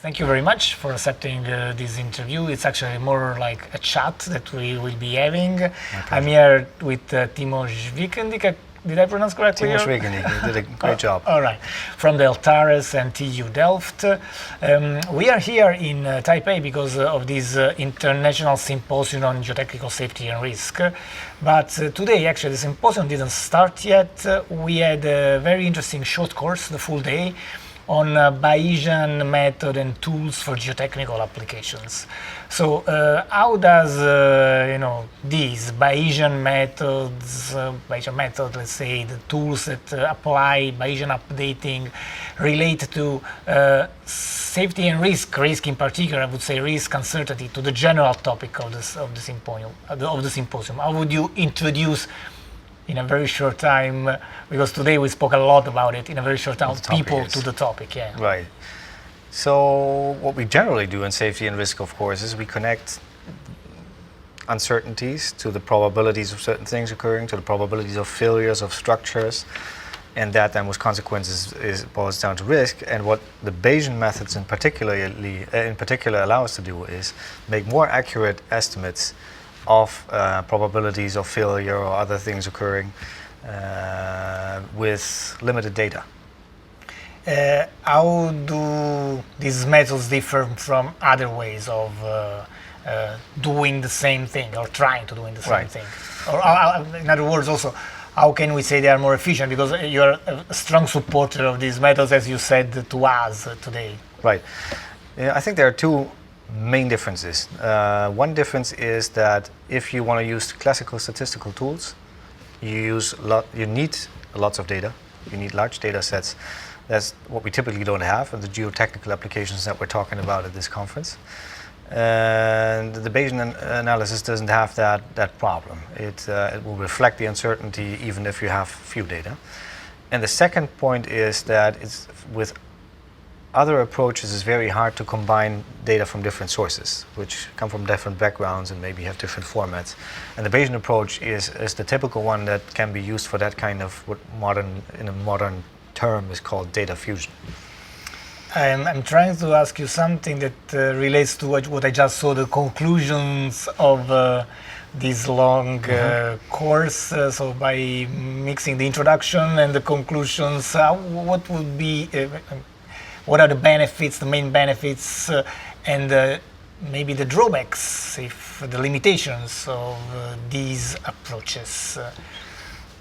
Thank you very much for accepting this interview. It's actually more like a chat that we will be having. I'm here with Timo Schweckendiek. Did I pronounce correctly? Timo Schweckendiek, you did a great job. All right, from Deltares and TU Delft. We are here in Taipei because of this international symposium on geotechnical safety and risk. But today, actually, the symposium didn't start yet. We had a very interesting short course, the full day, on Bayesian method and tools for geotechnical applications. So how does these Bayesian methods, let's say the tools that apply Bayesian updating, relate to safety and risk in particular, I would say risk uncertainty, to the general topic of the symposium? How would you introduce in a very short time, because today we spoke a lot about it, in a very short time, people to the topic, yeah. Right. So what we generally do in safety and risk, of course, is we connect uncertainties to the probabilities of certain things occurring, to the probabilities of failures of structures, and that then with consequences boils down to risk. And what the Bayesian methods in particular allow us to do is make more accurate estimates of probabilities of failure or other things occurring with limited data. How do these methods differ from other ways of doing the same thing or trying to do the same thing? Or in other words, also, how can we say they are more efficient? Because you're a strong supporter of these methods, as you said to us today. Right. I think there are two main differences. One difference is that if you want to use classical statistical tools, you need lots of data. You need large data sets. That's what we typically don't have in the geotechnical applications that we're talking about at this conference. And the Bayesian analysis doesn't have that problem. It will reflect the uncertainty even if you have few data. And the second point is that it's with other approaches, it's very hard to combine data from different sources, which come from different backgrounds and maybe have different formats. And the Bayesian approach is the typical one that can be used for that kind of what in a modern term is called data fusion. I'm trying to ask you something that relates to what I just saw, the conclusions of this long course. So by mixing the introduction and the conclusions, what would be what are the benefits, the main benefits, and maybe the drawbacks, if the limitations of these approaches?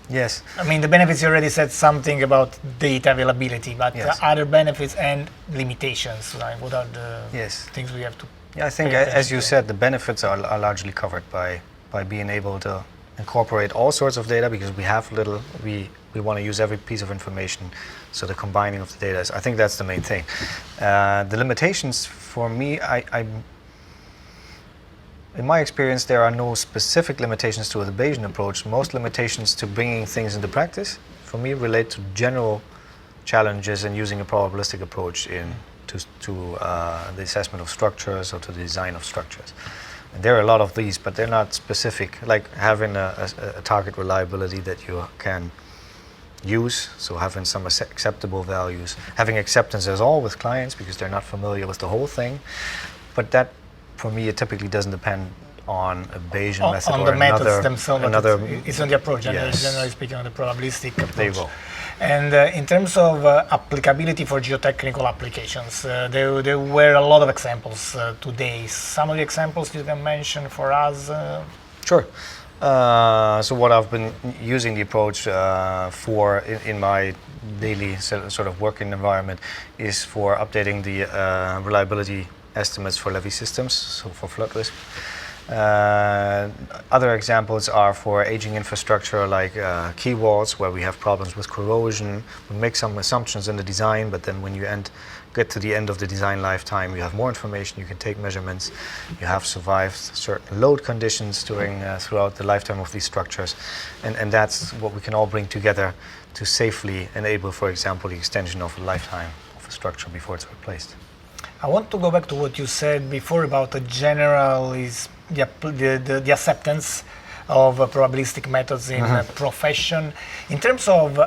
Yes. I mean, the benefits, you already said something about data availability, but other benefits and limitations, right? What are the things we have to I think, as you said, the benefits are largely covered by being able to incorporate all sorts of data, because we have we want to use every piece of information, so the combining of the data I think that's the main thing. The limitations for me, in my experience, there are no specific limitations to the Bayesian approach. Most limitations to bringing things into practice, for me, relate to general challenges in using a probabilistic approach to the assessment of structures or to the design of structures. And there are a lot of these, but they're not specific, like having a target reliability that you can use, so having some acceptable values, having acceptance as all with clients because they're not familiar with the whole thing. But that, for me, it typically doesn't depend on a Bayesian method on or the methods themselves. It's on the approach, generally speaking, on the probabilistic approach. There you go. And in terms of applicability for geotechnical applications, there were a lot of examples today. Some of the examples you can mention for us? Sure. So what I've been using the approach for in my daily sort of working environment is for updating the reliability estimates for levee systems, so for flood risk. Other examples are for aging infrastructure like quay walls, where we have problems with corrosion. We make some assumptions in the design, but then when you get to the end of the design lifetime, you have more information, you can take measurements, you have survived certain load conditions throughout the lifetime of these structures. And that's what we can all bring together to safely enable, for example, the extension of the lifetime of a structure before it's replaced. I want to go back to what you said before about the the acceptance of probabilistic methods in profession. In terms of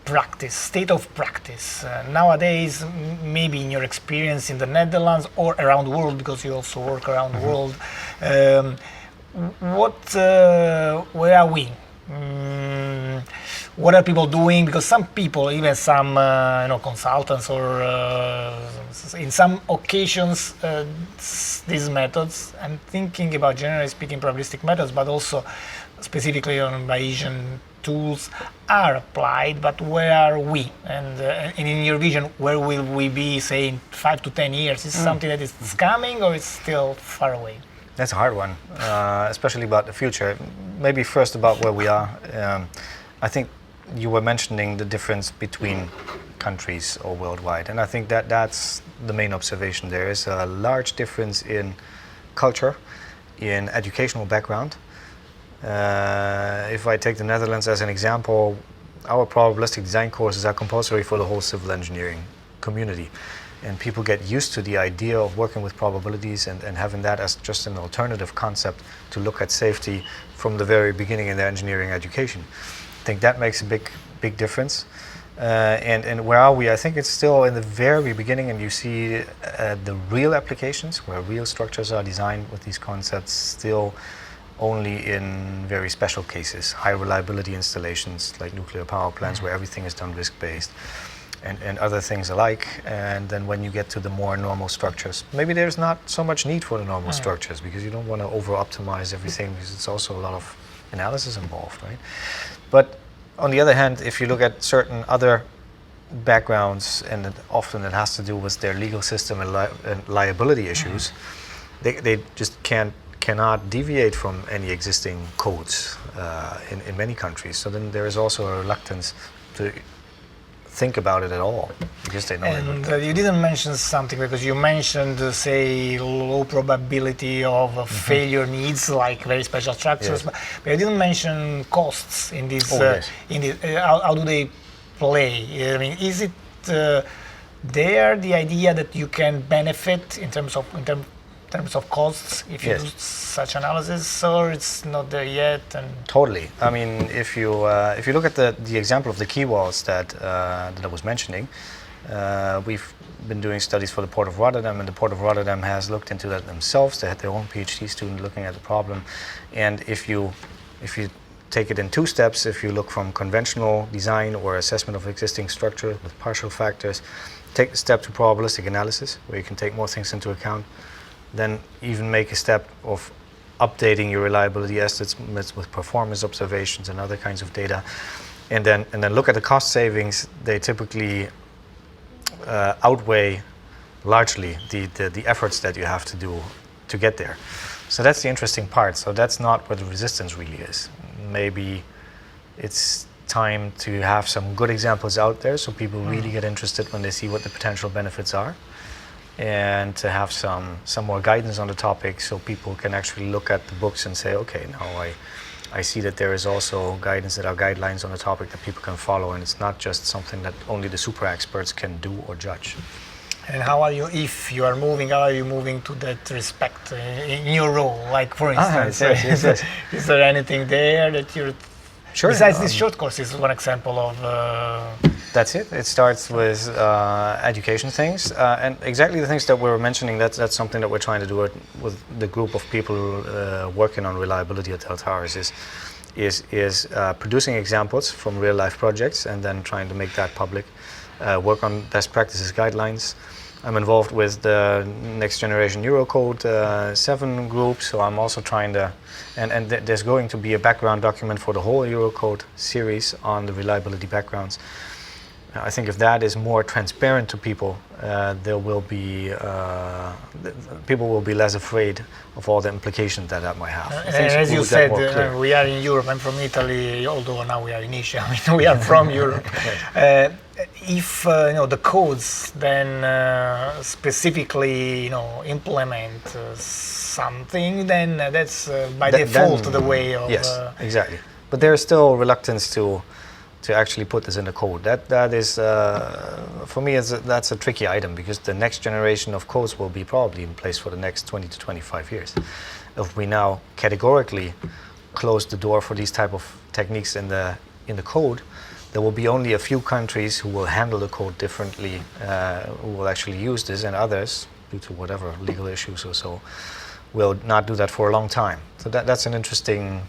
practice, state of practice nowadays, maybe in your experience in the Netherlands or around the world, because you also work around the world, where are we? What are people doing? Because some people, even some consultants, or in some occasions, these methods. I'm thinking about, generally speaking, probabilistic methods, but also specifically on Bayesian tools are applied. But where are we? And in your vision, where will we be, say, in 5 to 10 years? Is it something that is coming, or is still far away? That's a hard one, especially about the future. Maybe first about where we are. I think you were mentioning the difference between countries or worldwide, and I think that's the main observation. There is a large difference in culture, in educational background. If I take the Netherlands as an example, our probabilistic design courses are compulsory for the whole civil engineering community. And people get used to the idea of working with probabilities and having that as just an alternative concept to look at safety from the very beginning in their engineering education. I think that makes a big difference. And where are we? I think it's still in the very beginning, and you see the real applications where real structures are designed with these concepts still only in very special cases, high reliability installations like nuclear power plants where everything is done risk-based. And other things alike. And then when you get to the more normal structures, maybe there's not so much need for the normal structures, because you don't want to over-optimize everything, because it's also a lot of analysis involved, right? But on the other hand, if you look at certain other backgrounds, and often it has to do with their legal system and liability issues, they just cannot deviate from any existing codes in many countries. So then there is also a reluctance to think about it at all, because they know. And you didn't mention something, because you mentioned, say, low probability of failure needs, like very special structures, but you didn't mention costs in this. How do they play? I mean, is it there the idea that you can benefit in terms of costs if you do such analysis, or it's not there yet? And totally. I mean, if you look at the example of the key walls that I was mentioning, we've been doing studies for the Port of Rotterdam, and the Port of Rotterdam has looked into that themselves. They had their own PhD student looking at the problem, and if you take it in two steps, if you look from conventional design or assessment of existing structure with partial factors, take the step to probabilistic analysis, where you can take more things into account, then even make a step of updating your reliability estimates with performance observations and other kinds of data, and then look at the cost savings. They typically outweigh largely the efforts that you have to do to get there. So that's the interesting part. So that's not where the resistance really is. Maybe it's time to have some good examples out there, so people really get interested when they see what the potential benefits are, and to have some more guidance on the topic, so people can actually look at the books and say, okay, now I see that there is also guidance, that are guidelines on the topic that people can follow, and it's not just something that only the super experts can do or judge. And how are you, if you are moving, how are you moving to that respect in your role? Like, for instance, yes. Is there anything there that you're... Sure. Besides this short course is one example of... That's it. It starts with education things, and exactly the things that we were mentioning. That's something that we're trying to do with the group of people working on reliability at Deltares. Is producing examples from real life projects and then trying to make that public. Work on best practices guidelines. I'm involved with the next generation Eurocode 7 group, so I'm also trying to, and there's going to be a background document for the whole Eurocode series on the reliability backgrounds. I think if that is more transparent to people, there will be people will be less afraid of all the implications that might have. As you said, we are in Europe. I'm from Italy, although now we are in Asia. I mean, we are from Europe. If the codes then specifically implement something, then that's by default the way of. Yes, exactly. But there is still reluctance to actually put this in the code. That is, for me, that's a tricky item, because the next generation of codes will be probably in place for the next 20 to 25 years. If we now categorically close the door for these type of techniques in the code, there will be only a few countries who will handle the code differently, who will actually use this, and others, due to whatever legal issues or so, will not do that for a long time. So that's an interesting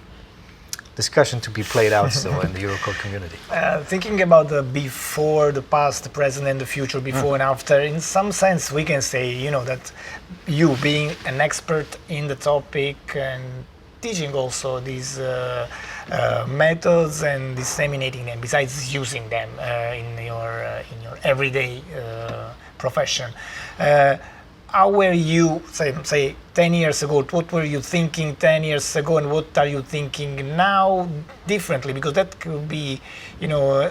discussion to be played out still in the Eurocode community. Thinking about the before, the past, the present, and the future, before and after, in some sense we can say, that you being an expert in the topic and teaching also these methods and disseminating them, besides using them in your everyday profession. How were you, say 10 years ago? What were you thinking 10 years ago, and what are you thinking now differently? Because that could be, a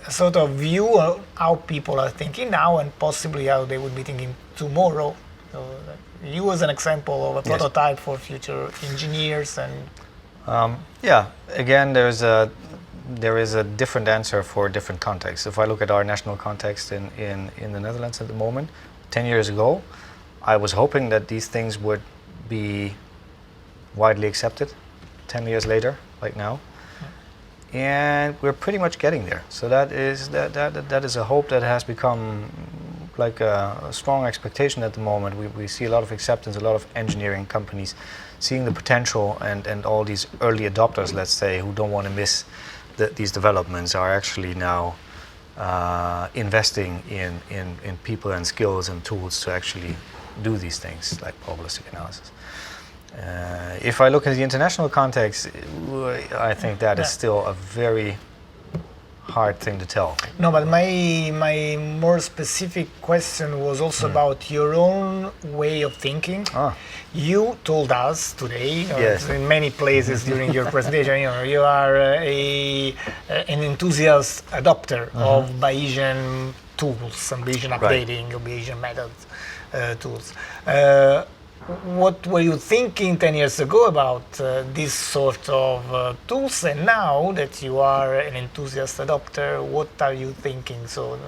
sort of view of how people are thinking now, and possibly how they would be thinking tomorrow. So you as an example of a prototype for future engineers and. Again, there is a different answer for different contexts. If I look at our national context in the Netherlands at the moment, 10 years ago, I was hoping that these things would be widely accepted 10 years later, like now. And we're pretty much getting there. So that is a hope that has become like a strong expectation at the moment. We see a lot of acceptance, a lot of engineering companies seeing the potential, and all these early adopters, let's say, who don't want to miss these developments, are actually now investing in people and skills and tools to actually do these things like probabilistic analysis. If I look at the international context, I think that is still a very hard thing to tell. No, but my more specific question was also about your own way of thinking. You told us today, in many places during your presentation, you are an enthusiast adopter of Bayesian tools and Bayesian updating, Bayesian methods tools. What were you thinking 10 years ago about this sort of tools, and now that you are an enthusiast adopter, what are you thinking? So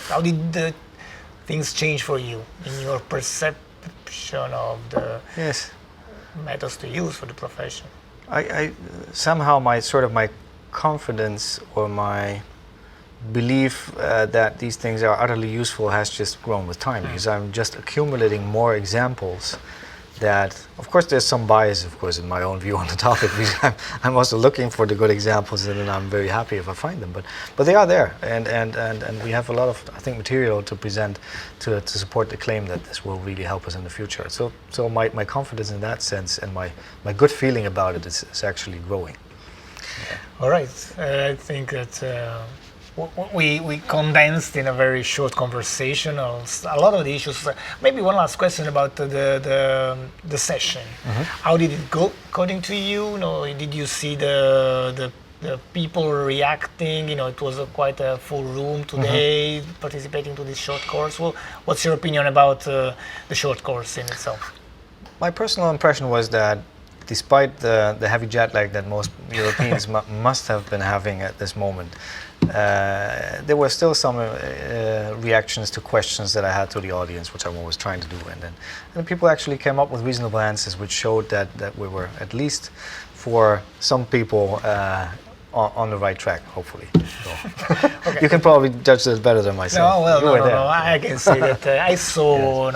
how did the things change for you in your perception of the methods to use for the profession? I somehow my confidence or my belief that these things are utterly useful has just grown with time, because I'm just accumulating more examples that, of course, there's some bias, of course, in my own view on the topic, because I'm also looking for the good examples, and then I'm very happy if I find them. But they are there, and we have a lot of, I think, material to present to support the claim that this will really help us in the future. So my confidence in that sense, and my good feeling about it is actually growing. All right, I think that we condensed in a very short conversation a lot of the issues. Maybe one last question about the session. How did it go according to you? Did you see the people reacting? It was quite a full room today participating to this short course. Well, what's your opinion about the short course in itself? My personal impression was that, despite the heavy jet lag that most Europeans must have been having at this moment, there were still some reactions to questions that I had to the audience, which I'm always trying to do, and people actually came up with reasonable answers, which showed that we were, at least for some people, on the right track, hopefully. So. You can probably judge this better than myself. No, I can say that I saw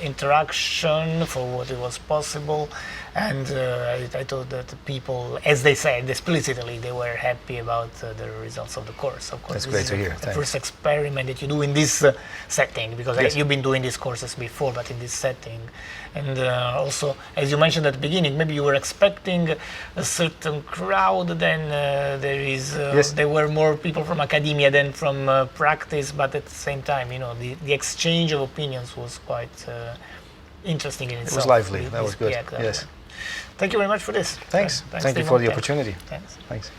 interaction for what it was possible. And I thought that the people, as they said explicitly, they were happy about the results of the course. Of course, that's great to hear. The first experiment that you do in this setting, because you've been doing these courses before, but in this setting. And also, as you mentioned at the beginning, maybe you were expecting a certain crowd. Then there were more people from academia than from practice. But at the same time, the exchange of opinions was quite interesting in itself. It was lively. That was good. Yes. Thank you very much for this. Thanks. Thank you for the opportunity. Thanks.